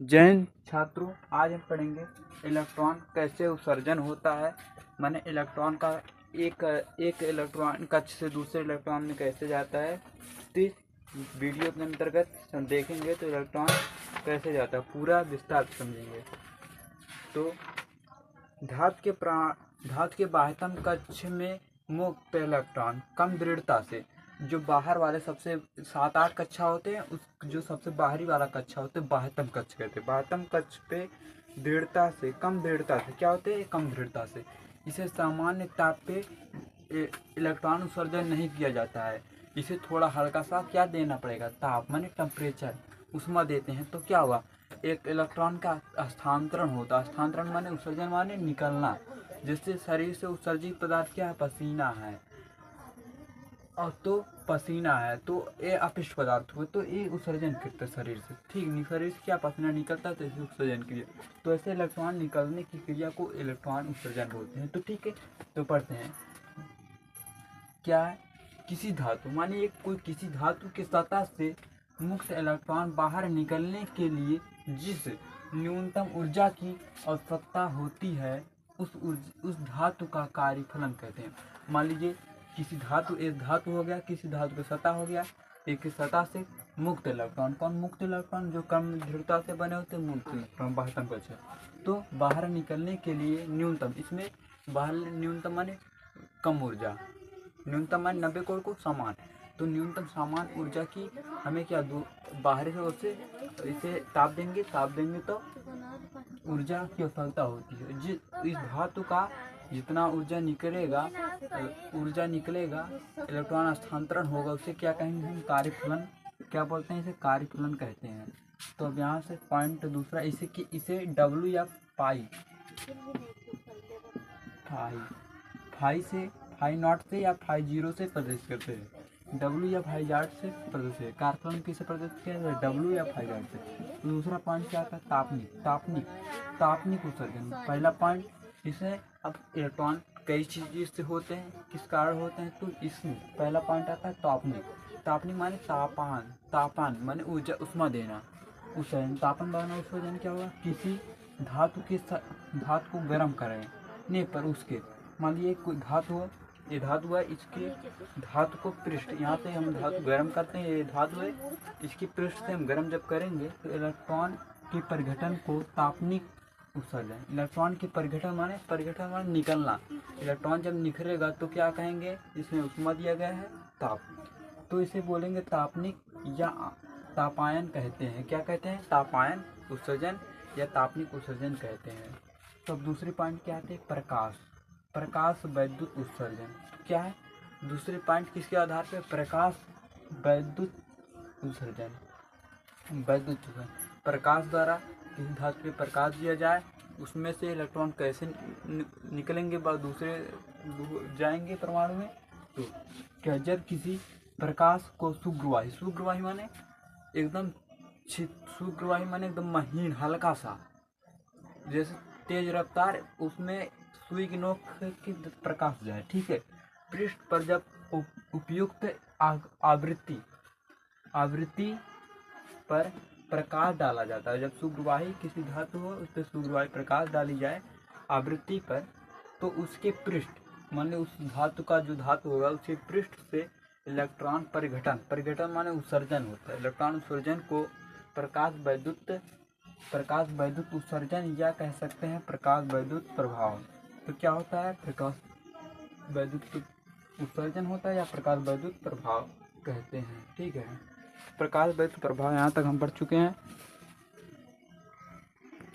जय हिंद छात्रों, आज हम पढ़ेंगे इलेक्ट्रॉन कैसे उत्सर्जन होता है। माने इलेक्ट्रॉन का एक इलेक्ट्रॉन कक्ष से दूसरे इलेक्ट्रॉन में कैसे जाता है। तो इस वीडियो के अंतर्गत हम देखेंगे तो इलेक्ट्रॉन कैसे जाता है, पूरा विस्तार समझेंगे। तो धातु के बाह्यतम कक्ष में मुक्त इलेक्ट्रॉन कम दृढ़ता से, जो बाहर वाले सबसे 7-8 कक्षा होते हैं, उस जो सबसे बाहरी वाला कक्षा होते हैं बाह्यतम कक्ष कहते हैं। बाह्यतम कक्ष पे दृढ़ता से कम दृढ़ता से क्या होते हैं, कम दृढ़ता से इसे सामान्य ताप पे इलेक्ट्रॉन उत्सर्जन नहीं किया जाता है। इसे थोड़ा हल्का सा क्या देना पड़ेगा, ताप माने टेम्परेचर, उष्मा देते हैं। तो क्या हुआ, एक इलेक्ट्रॉन का स्थानांतरण होता है। स्थानांतरण माने उत्सर्जन माने निकलना। जिससे शरीर से उत्सर्जित पदार्थ क्या है, पसीना है। और तो पसीना है तो ये अपशिष्ट पदार्थ हुए, तो ये उत्सर्जन करता है शरीर से। ठीक नहीं, शरीर से क्या पसीना निकलता है तो इसे उत्सर्जन क्रिया। तो ऐसे इलेक्ट्रॉन निकलने की क्रिया को इलेक्ट्रॉन उत्सर्जन बोलते हैं। तो ठीक है, तो पढ़ते हैं क्या है। किसी धातु मानिए एक कोई किसी धातु के सतह से मुक्त इलेक्ट्रॉन बाहर निकलने के लिए जिस न्यूनतम ऊर्जा की आवश्यकता होती है, उस धातु का कार्यफलन कहते हैं। मान लीजिए किसी धातु, एक धातु हो गया, किसी धातु की सतह हो गया, एक की सतह से मुक्त इलेक्ट्रॉन। कौन मुक्त इलेक्ट्रॉन, जो कम दृढ़ता से बने होते हैं, मुक्त इलेक्ट्रॉन बाह्यतम कक्ष। तो बाहर निकलने के लिए न्यूनतम, इसमें बाहर न्यूनतम माने कम ऊर्जा, न्यूनतम मान 90 कोण को समान। तो न्यूनतम समान ऊर्जा की हमें क्या बाहरी से उससे इसे ताप देंगे तो ऊर्जा की आवश्यकता होती है। इस धातु का जितना ऊर्जा निकलेगा इलेक्ट्रॉन स्थानांतरण होगा, उसे क्या कहेंगे हम, कार्यफलन। क्या बोलते हैं इसे, कार्यफलन कहते हैं। तो अब यहाँ से पॉइंट दूसरा, इसे डब्ल्यू या पाई फाई नॉट से या फाई जीरो से प्रदर्शित करते हैं। डब्ल्यू या फाई जाट से प्रदर्शित, कार्यफलन किसे प्रदर्शित किया जाता है, डब्ल्यू या फाई जाट से। तो दूसरा पॉइंट क्या था, तापनिक उत्सर्जन। पहला पॉइंट इसे, अब इलेक्ट्रॉन कई चीज से होते हैं, किस कारण होते हैं, तो इसमें पहला पॉइंट आता है तापनिक माने तापमान माने ऊर्जा, उष्मा देना, उत्सर्जन। तापन बढ़ाना, उत्सर्जन क्या होगा, किसी धातु को गर्म करने पर उसके, मान लीजिए कोई धातु है, ये धातु है, इसके धातु को पृष्ठ, यहाँ से हम धातु गर्म करते हैं, ये धातु है, इसकी पृष्ठ से हम गर्म जब करेंगे तो इलेक्ट्रॉन के परिघटन को तापनिक उत्सर्जन। इलेक्ट्रॉन के परिघटन माने निकलना। इलेक्ट्रॉन जब निखरेगा तो क्या कहेंगे, जिसमें उष्मा दिया गया है, ताप। तो इसे बोलेंगे तापनिक या तापायन कहते हैं। क्या कहते हैं, तापायन उत्सर्जन या तापनिक उत्सर्जन कहते हैं। तो अब दूसरी पॉइंट क्या आते हैं, प्रकाश वैद्युत उत्सर्जन। क्या है दूसरे पॉइंट, किसके आधार पर, प्रकाश वैद्युत उत्सर्जन। प्रकाश द्वारा किसी धातु पे प्रकाश दिया जाए, उसमें से इलेक्ट्रॉन कैसे निकलेंगे, दूसरे जाएंगे परमाणु में। तो क्या, जब किसी प्रकाश को सुग्रवाही माने एकदम सुग्रवाही माने एकदम महीन, हल्का सा, जैसे तेज रफ्तार, उसमें सुई की नोक की प्रकाश जाए। ठीक है, पृष्ठ पर जब उपयुक्त आवृत्ति पर प्रकाश डाला जाता है, जब सुग्रवाही किसी धातु हो, उस पर सुग्रवाही प्रकाश डाली जाए आवृत्ति पर, तो उसके पृष्ठ माने उस धातु का जो धातु होगा, उसके पृष्ठ से इलेक्ट्रॉन परिघटन माने उत्सर्जन होता है। इलेक्ट्रॉन उत्सर्जन को प्रकाश वैद्युत उत्सर्जन या कह सकते हैं प्रकाश वैद्युत प्रभाव। तो क्या होता है, प्रकाश वैद्युत उत्सर्जन होता है या प्रकाश वैद्युत प्रभाव कहते हैं। ठीक है, प्रकाश वैद्युत प्रभाव यहाँ तक हम पढ़ चुके हैं।